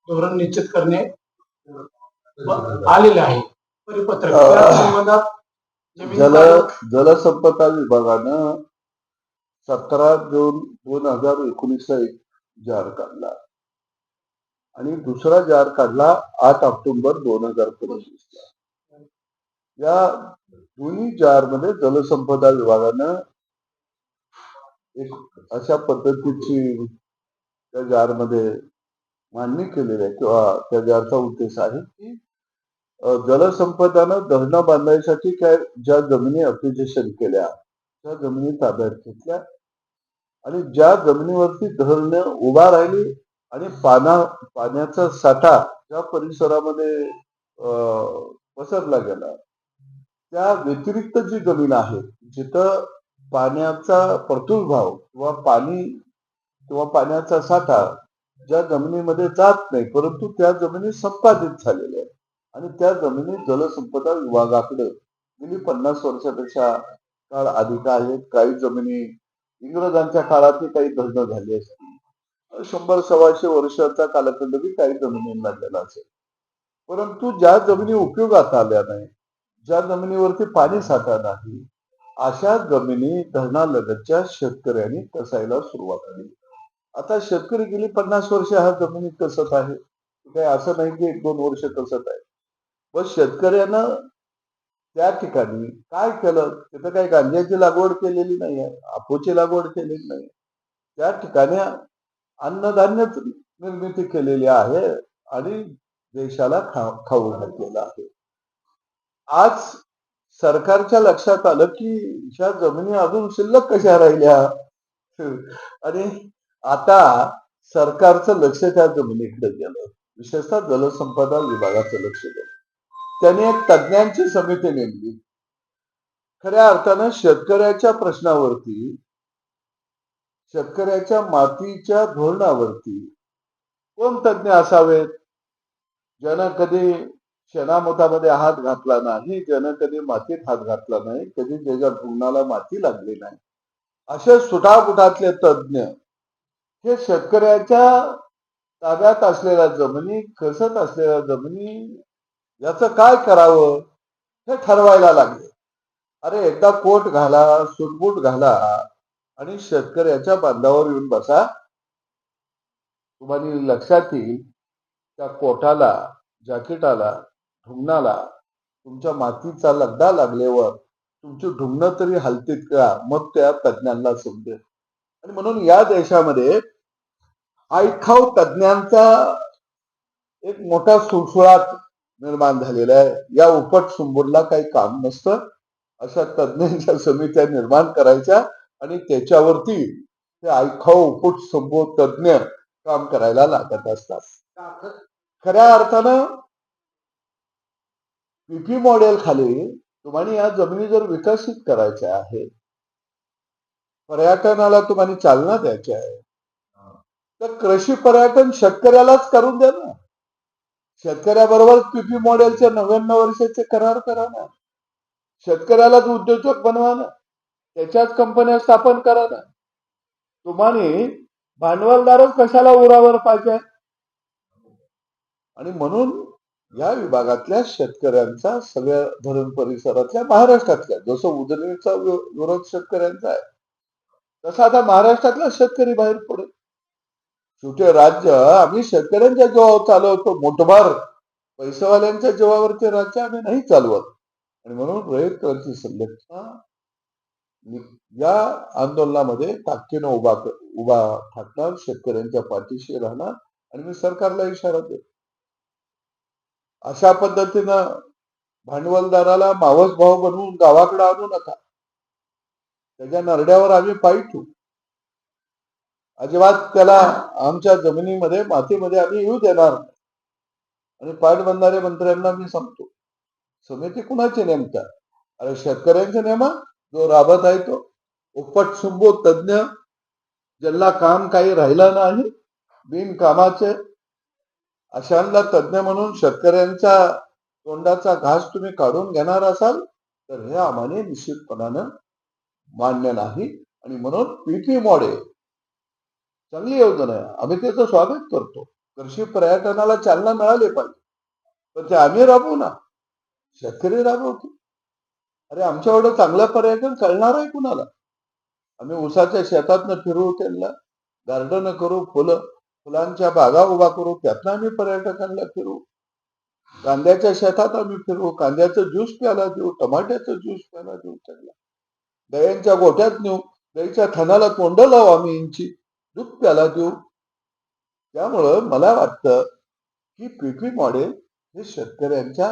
धोरण निश्चित करणे आलेले आहे. परिपत्रक त्या संबंधात जलसंपदा विभागानं 17 जून 2019 ला एक जार काढला आणि दुसरा जार काढला 8 ऑक्टोबर 2025 ला. या दोन्ही जार मध्ये जलसंपदा विभागानं एक अशा पद्धतीची त्या जार मध्ये मांडणी केलेली आहे किंवा त्या जारचा उद्देश आहे की जलसंपदानं धरणं बांधण्यासाठी काय ज्या जमिनी अप्लिकेशन केल्या त्या जमिनी ताब्यात घेतल्या आणि ज्या जमिनीवरती धरणं उभा राहिली आणि पाण्याचा साठा ज्या परिसरामध्ये पसरला गेला त्या व्यतिरिक्त जी जमीन आहे जिथं पाण्याचा प्रादुर्भाव किंवा पाणी किंवा पाण्याचा साठा ज्या जमिनीमध्ये जात नाही परंतु त्या जमिनी संपादित झालेल्या आहेत आणि त्या जमिनी जलसंपदा विभागाकडे गेली 50 वर्षापेक्षा काळ अधिक आहेत. काही जमिनी इंग्रजांच्या काळातली काही धरणं झाली असतील 100-125 वर्षाचा कालखंड काही जमिनींना गेला असेल. परंतु ज्या जमिनी उपयोगात आल्या नाही ज्या जमिनीवरती पाणी साठा नाही अशा जमिनी धरणालगतच्या शेतकऱ्यांनी कसायला सुरुवात केली. आता शेतकरी गेली 50 वर्ष हा जमिनीत कसत आहे. काही असं नाही की 1-2 वर्ष कसत आहे. पण शेतकऱ्यानं त्या ठिकाणी काय केलं तिथं काही गांजाची लागवड केलेली नाही आहे, आपोची लागवड केलेली नाही. त्या ठिकाणी अन्नधान्य निर्मिती केलेली आहे आणि देशाला खाऊ घातलेला आहे. आज सरकारच्या लक्षात आलं की ह्या जमिनी अजून शिल्लक कशा राहिल्या आणि आता सरकारचं लक्ष त्या जमिनीकडे गेलं. विशेषतः जलसंपदा विभागाचं लक्ष गेलं. त्याने एक तज्ञांची समिती नेमली. खऱ्या अर्थानं शेतकऱ्याच्या प्रश्नावरती शेतकऱ्याच्या मातीच्या धोरणावरती कोण तज्ञ असावेत ज्यानं कधी शेणामोतामध्ये हात घातला नाही, ज्यानं कधी मातीत हात घातला नाही, कधी त्याच्या धुण्याला माती लागली नाही, असे सुटापुटातले तज्ञ हे शेतकऱ्याच्या ताब्यात असलेल्या जमिनी कसत असलेल्या जमिनी याचं काय करावं हे ठरवायला लागले. अरे एकदा कोट घाला, सूटबूट घाला आणि शेतकऱ्याच्या बांधावर येऊन बसा. तुम्हाला लक्षात येईल त्या कोटाला, जॅकेटाला, ढुंगणाला तुमच्या मातीचा लगदा लागल्यावर तुमची ढुंगणं तरी हलतीत का मग त्या तज्ञांना समजेल. आणि म्हणून या देशामध्ये ऐखाव तज्ञांचा एक मोठा सुळसुळाट निर्माण झालेला आहे. या उपट सुंबूरला काही काम नसतं. अशा तज्ञांच्या समित्या निर्माण करायच्या आणि त्याच्यावरती ते ऐखाव उपट सुंबूर तज्ञ काम करायला लागत असतात. खऱ्या अर्थानं पीपी मॉडेल खाली तुम्हाला या जमिनी जर विकसित करायच्या आहे, पर्यटनाला तुम्हाला चालना द्यायची आहे, तर कृषी पर्यटन शेतकऱ्यालाच करून द्या ना. शेतकऱ्याबरोबर पीपी मॉडेलचे 99 वर्षाचे करार करा ना. शेतकऱ्यालाच उद्योजक बनवा ना. त्याच्याच कंपन्या स्थापन करा ना. तुम्हाला भांडवलदारच कशाला उरावर पाहिजे. आणि म्हणून या विभागातल्या शेतकऱ्यांचा सगळ्या धरण परिसरातल्या महाराष्ट्रातल्या जसं उजनीचा विरोध शेतकऱ्यांचा आहे तसा आता महाराष्ट्रातला शेतकरी बाहेर पडेल. शेवटी राज्य आम्ही शेतकऱ्यांच्या जीवावर चालवतो. मोठभार पैसेवाल्यांच्या जीवावरचे राज्य आम्ही नाही चालवत. आणि म्हणून रयत संघटना या आंदोलनामध्ये ताकदीनं उभा ठाकणार, शेतकऱ्यांच्या पाठीशी राहणार. आणि मी सरकारला इशारा देतो अशा पद्धतीनं भांडवलदाराला मावस भाव बनवून गावाकडे आणू नका. त्याच्या नरड्यावर आम्ही पाय ठेवू. अजिबात त्याला आमच्या जमिनीमध्ये मातीमध्ये आम्ही येऊ देणार नाही. आणि पाटबंधारे मंत्र्यांना मी सांगतो समिती कुणाची नेमता? अरे शेतकऱ्यांचे नेमा. जो राबत आहे तो उपट सुंबो तज्ञ ज्यांना काम काही राहिलं नाही बिनकामाचे अशांना तज्ञ म्हणून शेतकऱ्यांच्या तोंडाचा घास तुम्ही काढून घेणार असाल तर हे आम्हाला निश्चितपणानं मान्य नाही. आणि म्हणून पीपी मॉडेल चांगली योजना आहे. आम्ही त्याचं स्वागत करतो. कृषी पर्यटनाला चालना मिळाली पाहिजे. पण ते आम्ही राबवू ना, शेतकरी राबवतो. अरे आमच्या एवढं चांगलं पर्यटन कळणार आहे कुणाला? आम्ही ऊसाच्या शेतातनं फिरू, त्यांना गार्डन करू, फुलांच्या बागा उभा करू, त्यातनं आम्ही पर्यटकांना फिरू. कांद्याच्या शेतात आम्ही फिरू, कांद्याचं ज्यूस प्यायला देऊ, टमाट्याचं ज्यूस प्यायला देऊ त्यांना. दह्यांच्या गोठ्यात नेऊ, दहीच्या थनाला तोंड लावू आम्ही इंची, दूध प्यायला देऊ. त्यामुळं मला वाटतं की पीपी मॉडेल हे शेतकऱ्यांच्या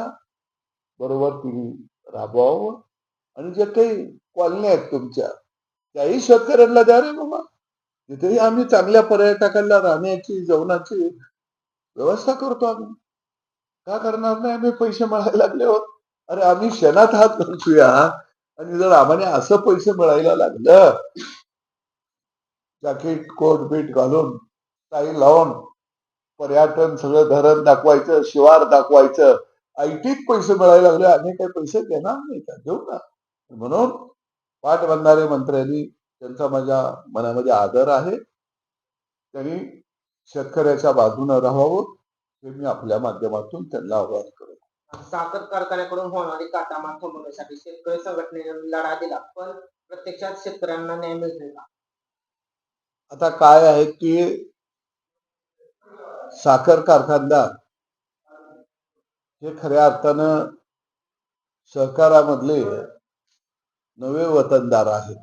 बरोबर तुम्ही राबवावं आणि जे काही कॉलनी आहेत तुमच्या त्याही शेतकऱ्यांना द्या रे बाबा. तिथेही आम्ही चांगल्या पर्यटकांना राहण्याची जेवणाची व्यवस्था करतो आम्ही. का करणार नाही आम्ही पैसे मिळायला लागले होत? अरे आम्ही शेणात हात घालूया आणि जर आम्हाला असं पैसे मिळायला लागलं, जॅकेट कोट बीट घालून टाई लावून पर्यटन सगळं धरण दाखवायचं, शिवार दाखवायचं, आयटीत पैसे मिळायला लागले, आम्ही काही पैसे देणार नाही का? देऊ ना. म्हणून पाटबंधारे मंत्र्यांनी त्यांचा माझ्या मनामध्ये आदर आहे. त्यांनी शेतकऱ्याच्या बाजूने राहावं हे मी आपल्या माध्यमातून त्यांना आवाहन करतो. साखर कारखान्याकडून होणारी काटामार थांबवण्यासाठी शेतकरी संघटनेने लढा दिला, पण प्रत्यक्षात शेतकऱ्यांना न्याय मिळतोय का? आता काय आहे की साखर कारखानदार हे खऱ्या अर्थानं सहकारामधले नवे वतनदार आहेत.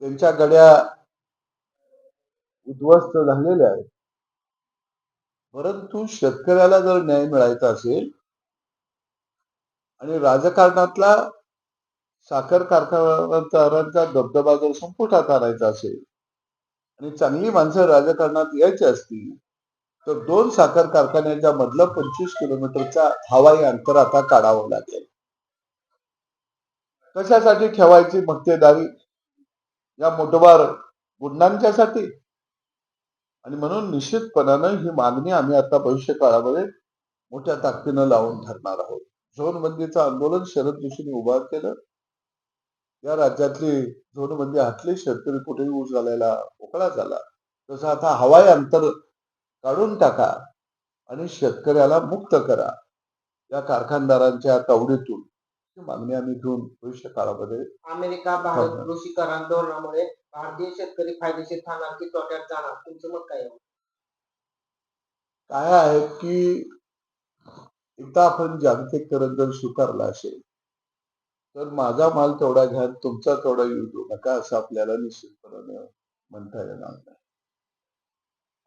त्यांच्या गड्या उद्ध्वस्त झालेल्या आहेत. परंतु शेतकऱ्याला जर न्याय मिळायचा असेल आणि राजकारणातला साखर कारखानदारांचा दबदबा जर संपुष्टात आणायचा असेल आणि चांगली माणसं राजकारणात यायची असतील तर 2 साखर कारखान्याच्या मधलं 25 किलोमीटरचा हवाई अंतर आता काढावं लागेल. कशासाठी ठेवायची मक्तेदारी? या मोठबार गुंडांच्यासाठी. आणि म्हणून निश्चितपणानं ही मागणी आम्ही आता भविष्य काळामध्ये मोठ्या ताकदीनं लावून धरणार आहोत. झोनबंदीचं आंदोलन शरद जोशींनी उभा केलं. या राज्यातली झोनबंदी हटली, शेतकरी कुठेही ऊस घालायला मोकळा झाला. तसं आता हवाई अंतर काढून टाका आणि शेतकऱ्याला मुक्त करा या कारखानदारांच्या तावडीतून. ही मागणी आम्ही घेऊन भविष्य काळामध्ये अमेरिका भारत कृषी करार धोरणामुळे भारतीय शेतकरी फायदेशीर ठरणार की तोट्यात जाणार, तुमचं मत काय आहे? काय आहे की एकदा आपण जागतिकीकरण जर स्वीकारलं असेल तर माझा माल तेवढा घ्या, तुमचा तेवढा यूज होऊ नका असं आपल्याला निश्चितपणे म्हणता येणार नाही.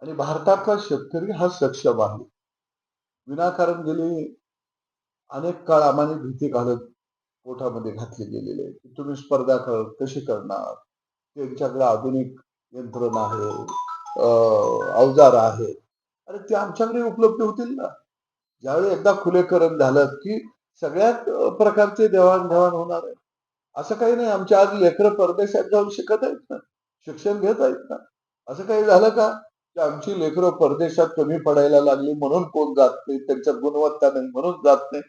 आणि भारतातला शेतकरी हा सक्षम आहे. विनाकारण गेली अनेक काळ आम्हाला भीती घालत पोटामध्ये घातली गेलेली आहे की तुम्ही स्पर्धा कशी करणार, त्यांच्याकडे आधुनिक यंत्रणा आहे, अवजार आहे. अरे ते आमच्याकडे उपलब्ध होतील ना. ज्यावेळी एकदा खुलेकरण झालं की सगळ्यात प्रकारचे देवाणघेवाण होणार आहे. असं काही नाही आमच्या आज लेकरं परदेशात जाऊन शिकत आहेत ना, शिक्षण घेत आहेत ना. असं काही झालं का की आमची लेकरं परदेशात कमी पडायला लागली म्हणून कोण जात नाही, त्यांच्यात गुणवत्ता नाही म्हणून जात नाही?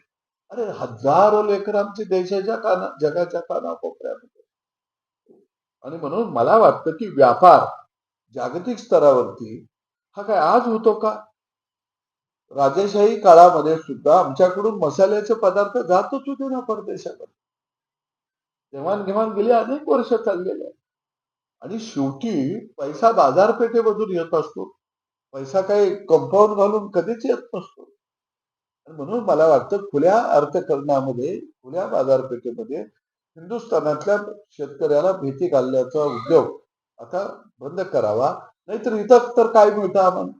अरे हजारो लेकर आमची देशाच्या जगाच्या कानाकोपऱ्यामध्ये. आणि म्हणून मला वाटतं की व्यापार जागतिक स्तरावरती हा काय आज होतो का? राजेशाही काळामध्ये सुद्धा आमच्याकडून मसाल्याचे पदार्थ जातच होते ना परदेशामध्ये. देवाणघेवाण गेली अनेक वर्ष चाललेले आहे. आणि शेवटी पैसा बाजारपेठेमधून येत असतो. पैसा काही कंपाऊंड घालून कधीच येत नसतो. म्हणून मला वाटतं खुल्या अर्थकारणामध्ये, खुल्या बाजारपेठेमध्ये हिंदुस्थानातल्या शेतकऱ्याला भीती घालण्याचा उद्योग आता बंद करावा. नाहीतर इथं तर काय मिळतं आम्हाला?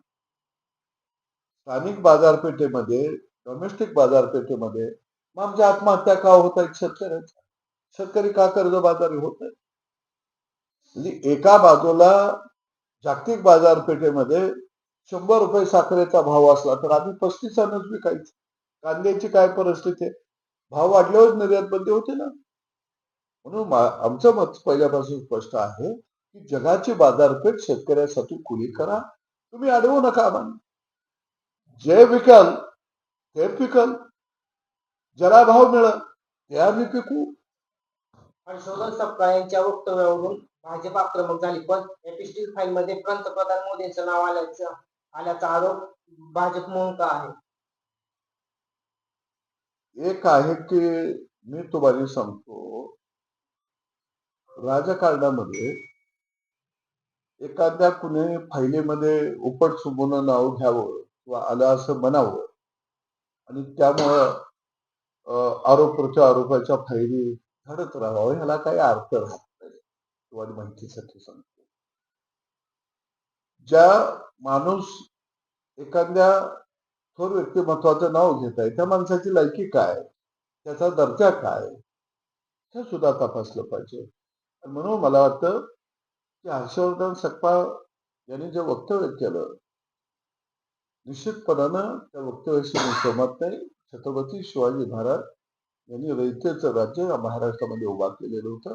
स्थानिक बाजारपेठेमध्ये, डोमेस्टिक बाजारपेठेमध्ये मग आमच्या आत्महत्या का होत आहेत शेतकऱ्यांच्या? शेतकरी का कर्जबाजारी होत आहे? म्हणजे एका बाजूला जागतिक बाजारपेठेमध्ये 100 रुपये साखरेचा भाव असला तर आम्ही 35 आणच विकायचं. कांद्याची काय परिस्थिती आहे? भाव वाढल्यावर निर्यात बंदी होते ना. म्हणून आमचं मत पहिल्यापासून स्पष्ट आहे की जगाची बाजारपेठ शेतकऱ्यासाठी खुली करा. तुम्ही अडवू नका आम्हाला. जे विकल ते पिकल, ज्याला भाव मिळेल ते आम्ही पिकू. हर्षवर्धन सपकाळ यांच्या वक्तव्यावरून भाजप आक्रमक झाली, पण एपिस्टील फाईल मध्ये पंतप्रधान मोदींचं नाव आल्याचा आरोप भाजप म्हणून का आहे? एक आहे की मी तुम्हाला सांगतो, राजकारणामध्ये एखाद्या कुणी फाईलीमध्ये उपट सुबून नाव घ्यावं किंवा आलं असं म्हणावं आणि त्यामुळं आरोप प्रत्यारोपाच्या फायली घडत राहावं, ह्याला काही अर्थ राहत नाही. तुम्हाला माहितीसाठी सांगतो, ज्या माणूस एखाद्या थोर व्यक्तिमत्वाचं नाव घेत आहे त्या माणसाची लायकी काय, त्याचा दर्जा काय, हे सुद्धा तपासलं पाहिजे. म्हणून मला वाटतं की हर्षवर्धन सकपाळ यांनी जे वक्तव्य केलं, निश्चितपणानं त्या वक्तव्याशी मी सहमत नाही. छत्रपती शिवाजी महाराज यांनी रयतेचं राज्य या महाराष्ट्रामध्ये उभा केलेलं होतं.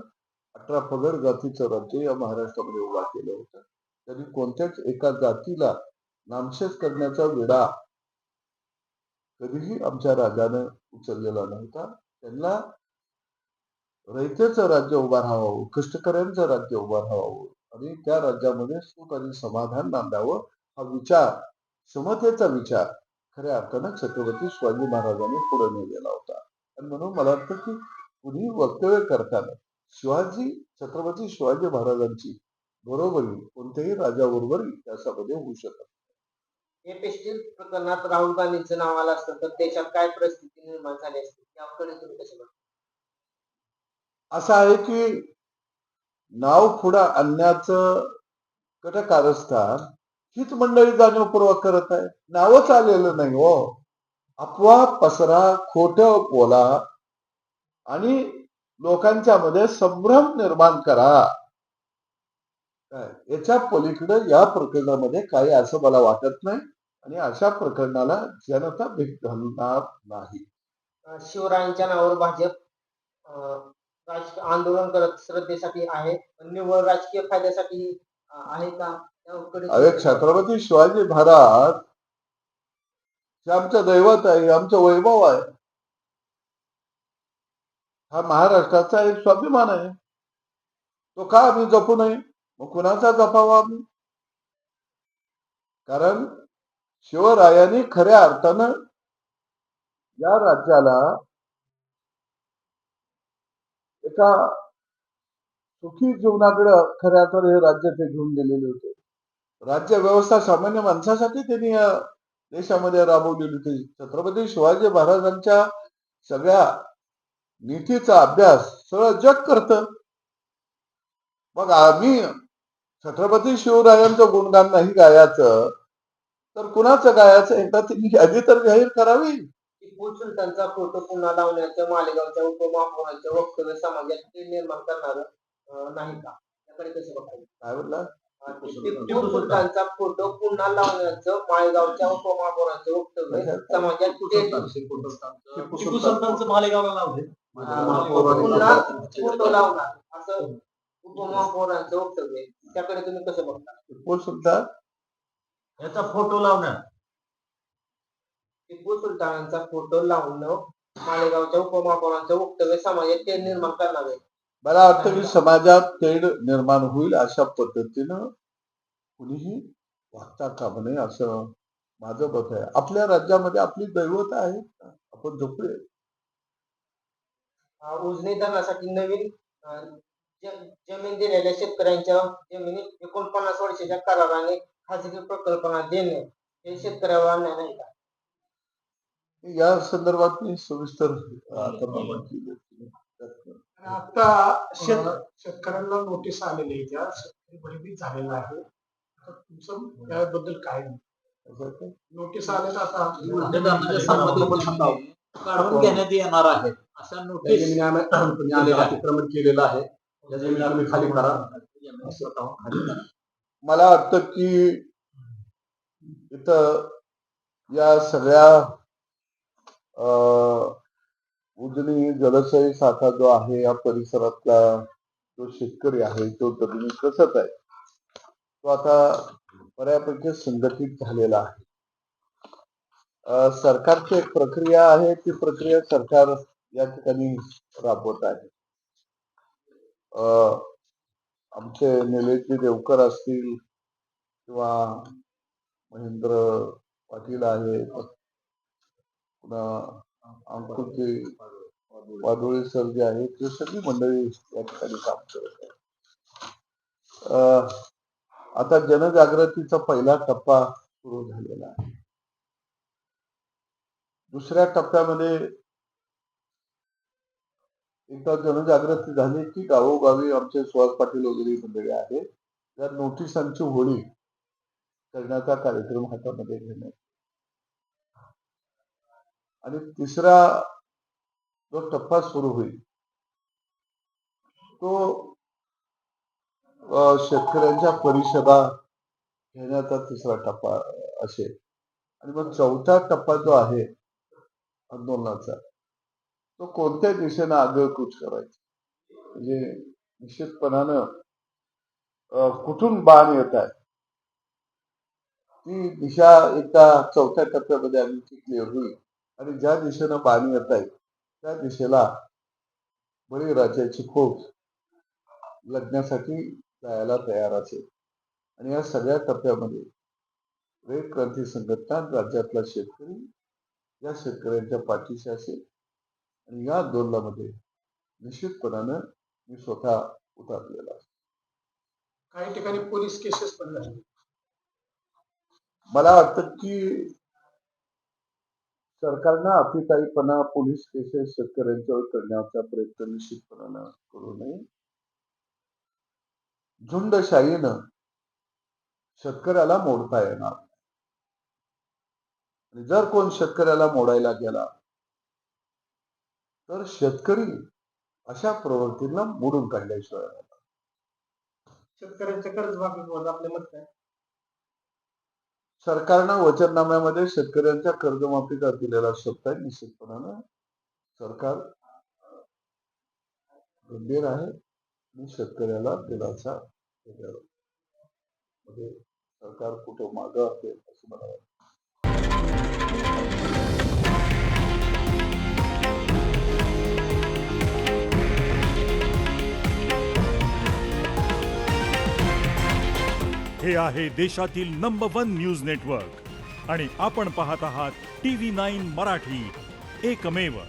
18 पगड जातीचं राज्य या महाराष्ट्रामध्ये उभा केलं होतं. त्यांनी कोणत्याच एका जातीला नामशेष करण्याचा विडा कधीही आमच्या राजानं उचललेला नव्हता. त्यांना रयतेचं राज्य उभं राहावं, कष्टकऱ्यांचं राज्य उभं राहावं आणि त्या राज्यामध्ये सुख आणि समाधान नांदावं, हा विचार, समतेचा विचार खऱ्या अर्थानं छत्रपती शिवाजी महाराजांनी पुढे नेलेला होता. आणि म्हणून मला वाटतं की कुणी वक्तव्य करताना छत्रपती शिवाजी महाराजांची बरोबरी कोणत्याही राजाबरोबर इतिहासामध्ये होऊ शकत. एपिस्टील प्रकरणात राहुल गांधींचं नाव आलं असतं तर देशात काय परिस्थिती निर्माण झाली असती, याकडे तुम्ही कसे बघता? असं आहे की नाव पुढं आणण्याचं कटकारस्थान हीच मंडळी जाणीवपूर्वक करत आहे. नावच आलेलं नाही हो. अफवा पसरा, खोटं बोला आणि लोकांच्या मध्ये संभ्रम निर्माण करा. याच्या पलीकडे या प्रकरणामध्ये काही असं मला वाटत नाही आणि अशा प्रकरणाला जनता भेट घालणार नाही. शिवरायांच्या नावावर भाजप आंदोलन करत श्रद्धेसाठी आहे, निव्वळ राजकीय फायद्यासाठी आहे का? अरे छत्रपती शिवाजी महाराज हे आमचं दैवत आहे, आमचं वैभव आहे, हा महाराष्ट्राचा एक स्वाभिमान आहे. तो का आम्ही जपू नये? मग कुणाचा जपावा आम्ही? कारण शिवरायांनी खऱ्या अर्थानं या राज्याला एका सुखी जीवनाकडे खऱ्या अर्थानं हे राज्य ते घेऊन गेलेले होते. राज्य व्यवस्था सामान्य माणसासाठी त्यांनी या देशामध्ये राबवलेली होती. छत्रपती शिवाजी महाराजांच्या सगळ्या नीतीचा अभ्यास सगळं जग करतं. मग आम्ही छत्रपती शिवरायांचं गुणगान नाही गायचं तर कुणाचं गायचं? एकदा त्यांनी यादी तर जाहीर करावी. टिपू सुलतानचा फोटो पुन्हा लावण्याचं मालेगावच्या उपमहापौरांचं वक्तव्य समाजात तेढ निर्माण करणार नाही का? याकडे कसं बघायचं? काय बोलला? टिपू सुलतानचा फोटो पुन्हा लावण्याचं मालेगावच्या उपमहापौरांचं वक्तव्य समाजात टिपू सुलतानचं मालेगावला लावले. पुन्हा फोटो लावणार असं उपमहापौरांचं वक्तव्य, त्याकडे तुम्ही कसं बघता? टिपू सुलतान याचा फोटो लावणार, टिपू सुलतानांचा फोटो लावणं मालेगावच्या उपमहापौरांचं वक्तव्य समाजात तेढ निर्माण करणार आहे. मला वाटतं की समाजात तेढ निर्माण होईल अशा पद्धतीनं कुणीही वागता कामा नये असं माझं मत आहे. आपल्या राज्यामध्ये आपली दैवत आहे, आपण जपूया. उजनी धरणासाठी नवीन जमीन दिलेल्या शेतकऱ्यांच्या जमिनी 49 वर्षाच्या कराराने खाजगी प्रकल्पांना देणे हे शेतकऱ्यावर अन्याय नाही का? या संदर्भात मी सविस्तर आता शेतकऱ्यांना नोटीस आलेली आहे, ज्या शेतकरी भयभीत झालेला आहे. आता तुमचं याबद्दल काय नोटीस आले आता काढून घेण्यात येणार आहे अशा नोटीस अतिक्रमण केलेलं आहे, त्या जमिनी तुम्ही खाली करा. मला वाटतं की इथं या सगळ्या उजनी जलशय साठा जो आहे या परिसरातला जो शेतकरी आहे तो जमिनी कसत आहे, तो आता बऱ्यापैकी संघटित झालेला आहे. सरकारची एक प्रक्रिया आहे, ती प्रक्रिया सरकार या ठिकाणी राबवत आहे. आमचे निलेशजी देवकर असतील किंवा महेंद्र पाटील आहेत, पुन्हा अंकुरजी वादोळे सर जे आहेत, ते सगळी मंडळी या ठिकाणी काम करत आहेत. आता जनजागृतीचा पहिला टप्पा सुरू झालेला आहे. दुसऱ्या टप्प्यामध्ये एकदा जनजागृती झाली की गावोगावी आमचे सुहास पाटील वगैरे मंडळी आहेत, त्या नोटिसांची होळी करण्याचा कार्यक्रम हातामध्ये घेण्यात. आणि तिसरा जो टप्पा सुरू होईल तो शेतकऱ्यांच्या परिषदा घेण्याचा तिसरा टप्पा असेल. आणि मग चौथा टप्पा जो आहे आंदोलनाचा, तो कोणत्या दिशेनं आगळकूच करायचा, म्हणजे निश्चितपणानं कुठून बाण येत आहे ती दिशा एकदा चौथ्या टप्प्यामध्ये आमची क्लिअर होईल. आणि ज्या दिशेनं बाण येत आहे त्या दिशेला बळीराजाची फौज लढण्यासाठी जायला तयार असेल. आणि या सगळ्या टप्प्यामध्ये रयत क्रांती संघटना राज्यातला शेतकरी या शेतकऱ्यांच्या पाठीशी असेल. आणि या आंदोलनामध्ये निश्चितपणानं मी स्वतः उतरलेला आहे. काही ठिकाणी पोलीस केसेस पण झाले. मला वाटतं की सरकारनं अतिताईपणा पोलीस केसेस शेतकऱ्यांच्यावर करण्याचा प्रयत्न निश्चितपणानं करू नये. झुंडशाहीनं शेतकऱ्याला मोडता येणार. आणि जर कोण शेतकऱ्याला मोडायला गेला तर शेतकरी अशा प्रवृत्तीला मोडून काढल्याशिवाय शेतकऱ्यांच्या कर्जमाफीवर आपले मत काय? सरकारनं वचननाम्यामध्ये शेतकऱ्यांच्या कर्जमाफीचा दिलेला शब्द आहे. निश्चितपणानं सरकार गंभीर आहे आणि शेतकऱ्याला दिलासा देणार. म्हणजे सरकार कुठं मागं असेल असं मला वाटतं. हे आहे देशातील नंबर 1 न्यूज नेटवर्क आणि आपण पाहत आहात TV9 मराठी, एकमेव.